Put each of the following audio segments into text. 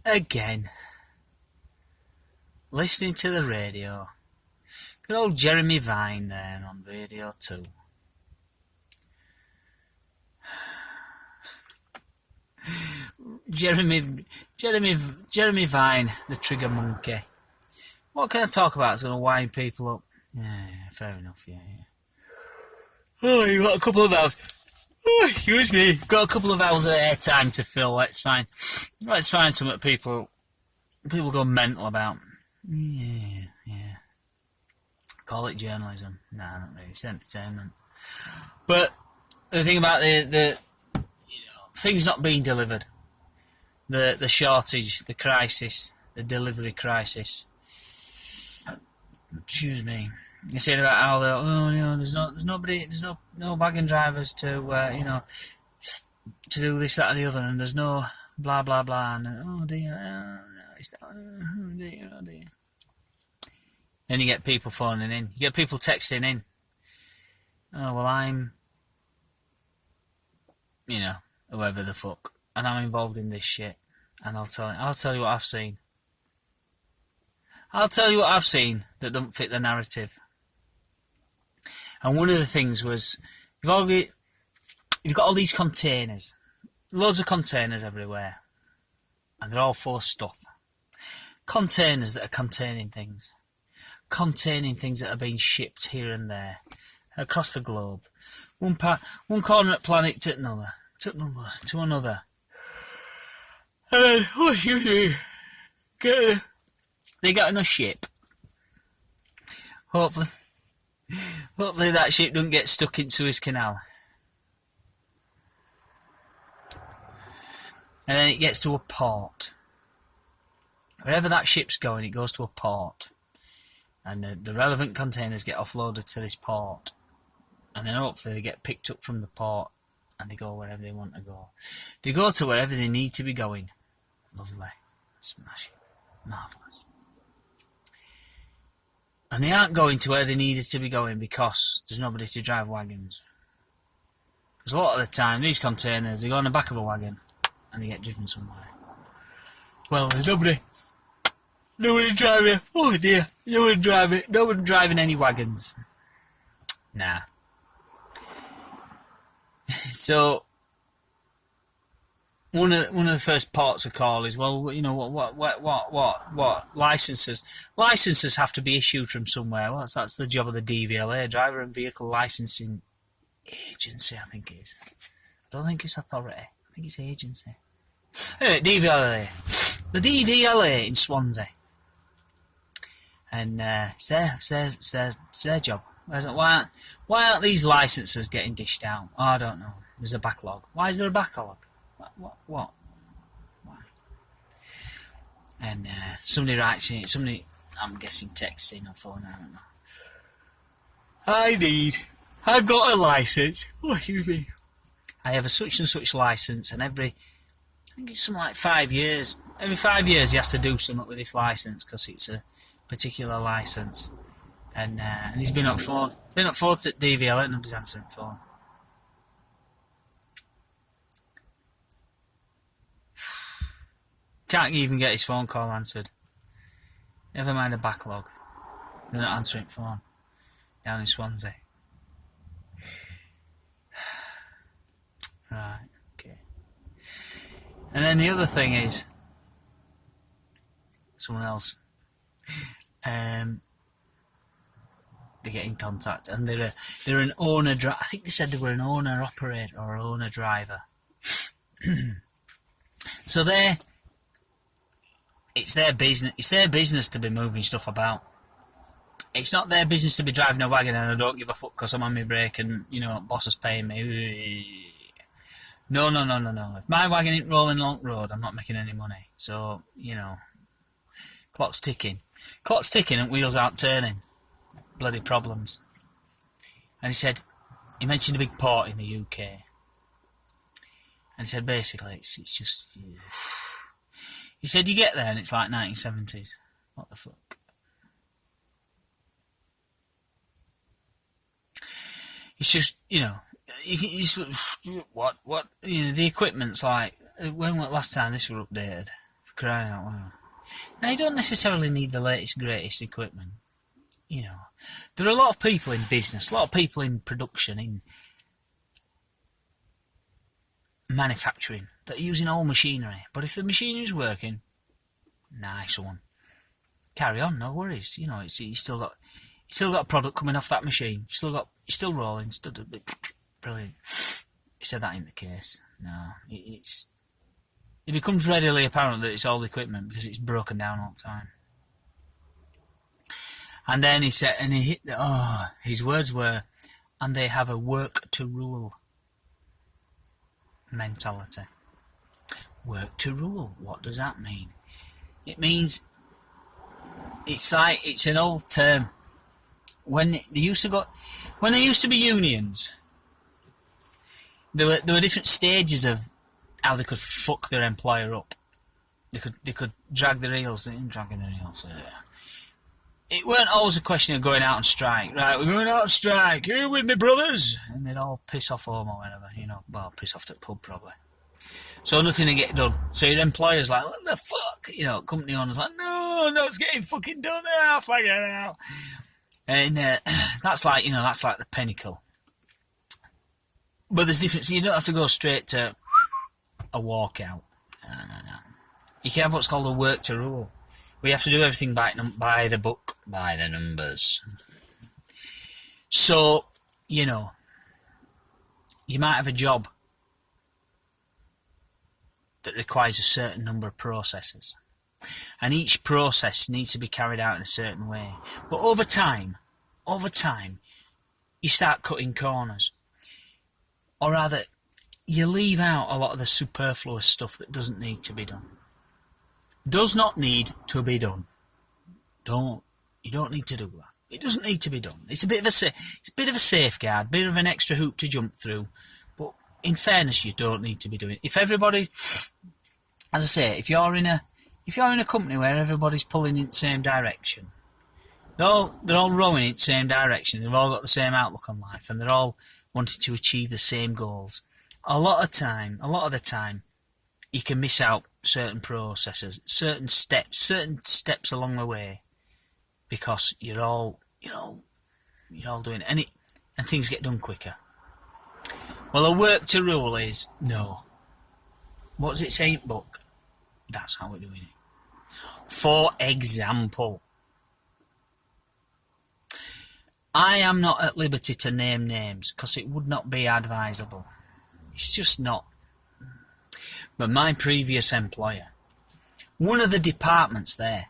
again. Listening to the radio. Good old Jeremy Vine there on Radio 2. Jeremy Vine, the trigger monkey. What can I talk about that's going to wind people up? Yeah, fair enough, yeah. Oh, you got a couple of hours. Oh, excuse me. Got a couple of hours of airtime to fill. Let's find something that people go mental about. Yeah. Call it journalism. Nah, not really. It's entertainment. But the thing about the things not being delivered, the shortage, the crisis, the delivery crisis. Excuse me. You're saying about how there's no wagon drivers to to do this, that, or the other, and there's no blah blah blah, and oh dear. Then you get people phoning in. You get people texting in. Oh well, I'm, whoever the fuck, and I'm involved in this shit, and I'll tell you what I've seen. I'll tell you what I've seen that don't fit the narrative. And one of the things was, you've got all these containers, loads of containers everywhere, and they're all full of stuff. Containers that are containing things that are being shipped here and there, across the globe. One corner of the planet to another, to another. And then, they got on a ship. Hopefully that ship doesn't get stuck in Suez Canal. And then it gets to a port. Wherever that ship's going, it goes to a port. And the relevant containers get offloaded to this port. And then hopefully they get picked up from the port and they go wherever they want to go. They go to wherever they need to be going. Lovely. Smashing. Marvellous. And they aren't going to where they needed to be going because there's nobody to drive wagons. Because a lot of the time, these containers, they go on the back of a wagon and they get driven somewhere. Well, there's nobody driving. Oh dear, no one driving any wagons. Nah. So, one of the first ports of call is, well, what licenses? Licenses have to be issued from somewhere. Well, that's the job of the DVLA, Driver and Vehicle Licensing Agency, I think it is. I don't think it's authority. I think it's agency. Anyway, DVLA. The DVLA in Swansea. And it's their job. Why aren't these licenses getting dished out? Oh, I don't know. There's a backlog. Why is there a backlog? What? Why? And somebody writes in, I'm guessing texts in or phone, I don't know. I've got a licence. What do you mean? I have a such and such licence, and I think it's something like 5 years. Every 5 years he has to do something with this licence because it's a particular licence. And he's been up phone. Been up phone at DVL, and nobody's answering the phone. Can't even get his phone call answered. Never mind a backlog. They're not answering the phone. Down in Swansea. Right, okay. And then the other thing is, someone else, they get in contact, and they're an owner. I think they said they were an owner operator or owner driver. So it's their business. It's their business to be moving stuff about. It's not their business to be driving a wagon and I don't give a fuck because I'm on my break and boss is paying me. No. If my wagon ain't rolling along the road, I'm not making any money. So clock's ticking. Clock's ticking and wheels aren't turning. Bloody problems. And he mentioned a big port in the UK. And he said basically it's just. He said you get there and it's like 1970s. What the fuck? It's just, what, the equipment's like, when was the last time this was updated? For crying out loud. Now, you don't necessarily need the latest, greatest equipment. You know, there are a lot of people in business, a lot of people in production, in manufacturing, that are using old machinery. But if the machinery's working, nice one. Carry on, no worries. You know, you still got a product coming off that machine. You're still rolling. Still brilliant. He said that ain't the case. No, it becomes readily apparent that it's old equipment because it's broken down all the time. And then he said, and his words were, and they have a work to rule mentality. Work to rule. What does that mean? It means it's an old term. When there used to be unions, there were different stages of how they could fuck their employer up. They could drag their heels. It weren't always a question of going out on strike. Right, we're going out on strike. You with me, brothers? And they'd all piss off home or whatever. You know, well, piss off to the pub probably. So nothing to get done. So your employer's like, what the fuck? You know, company owner's like, no, it's getting fucking done now. Fuck it out. And that's like the pinnacle. But there's difference. You don't have to go straight to a walkout. No. You can have what's called a work to rule. We have to do everything by the book, by the numbers. So, you know, you might have a job that requires a certain number of processes. And each process needs to be carried out in a certain way. But over time, you start cutting corners. Or rather, you leave out a lot of the superfluous stuff that doesn't need to be done. Does not need to be done. You don't need to do that. It doesn't need to be done. It's a bit of a safeguard, bit of an extra hoop to jump through. But in fairness, you don't need to be doing it. If everybody, as I say, if you're in a company where everybody's pulling in the same direction, they're all rowing in the same direction. They've all got the same outlook on life, and they're all wanting to achieve the same goals. A lot of the time, you can miss out certain processes, certain steps along the way, because you're all doing it, and things get done quicker. Well, a work to rule is no. What does it say in the book? That's how we're doing it. For example, I am not at liberty to name names because it would not be advisable. It's just not. But my previous employer, one of the departments there,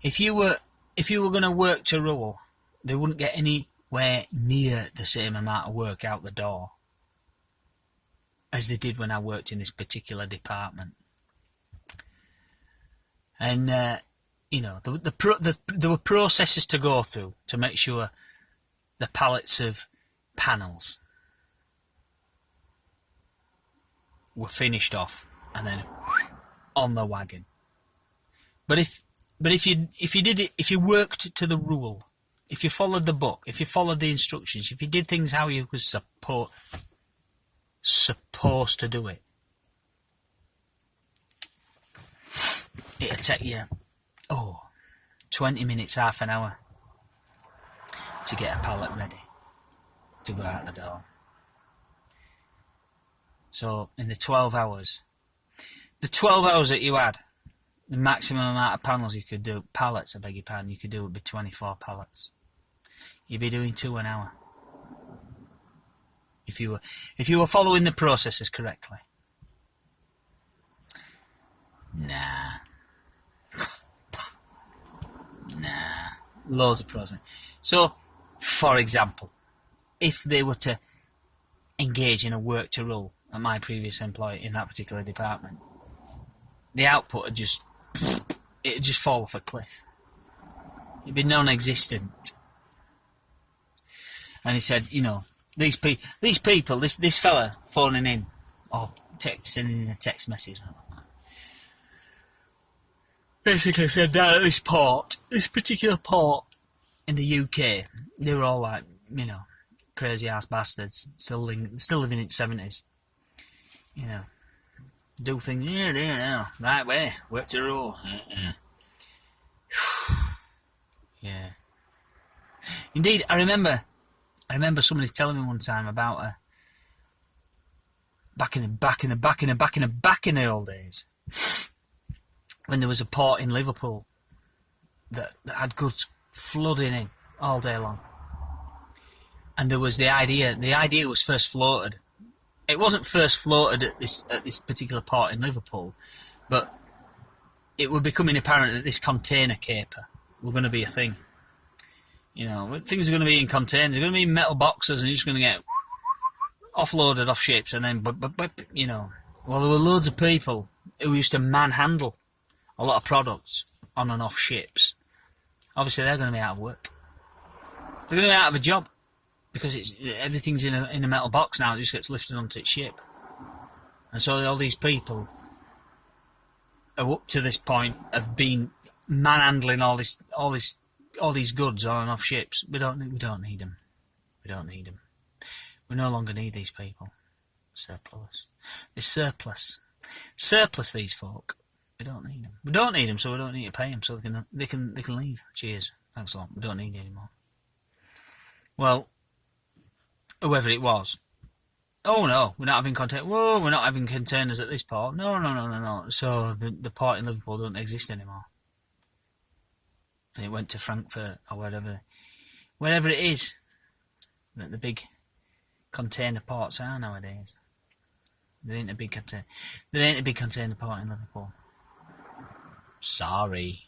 if you were going to work to rule, they wouldn't get anywhere near the same amount of work out the door as they did when I worked in this particular department. And you know, there were processes to go through to make sure the pallets of panels were finished off and then on the wagon. But if you worked to the rule, if you followed the book, if you followed the instructions, if you did things how you was supposed to do it, it'd take you 20 minutes, half an hour to get a pallet ready to go out the door. So in the 12 hours that you had, the maximum amount of panels you could do, pallets, I beg your pardon, you could do would be 24 pallets. You'd be doing 2 an hour. If you were following the processes correctly. Nah. Loads of processes. So, for example, if they were to engage in a work to rule at my previous employer in that particular department, the output would just fall off a cliff. It'd be non-existent. And he said, you know, these people, this fella phoning in or sending in a text message, basically said down at this particular port in the UK, they were all like, you know, crazy ass bastards, still living in the 70s, you know. do things right way, work to rule. Yeah. Indeed, I remember somebody telling me one time about back in the old days, when there was a port in Liverpool that had goods flooding in all day long. And there was the idea was first floated. It wasn't first floated at this particular port in Liverpool, but it was becoming apparent that this container caper were going to be a thing. You know, things are going to be in containers, they're going to be in metal boxes, and you're just going to get offloaded off ships, and then, you know, well, there were loads of people who used to manhandle a lot of products on and off ships. Obviously, they're going to be out of work. They're going to be out of a job because everything's in a metal box now. It just gets lifted onto its ship, and so all these people are up to this point have been manhandling all these goods on and off ships. We don't need them. We don't need them. We no longer need these people. Surplus. It's surplus. Surplus these folk. We don't need them. We don't need them, so we don't need to pay them, so they can leave. Cheers. Thanks a lot. We don't need you anymore. Well, whoever it was. Oh no, we're not having containers. Whoa, we're not having containers at this port. No. So the port in Liverpool don't exist anymore. And it went to Frankfurt or wherever it is that the big container ports are nowadays. There ain't a big container port in Liverpool. Sorry.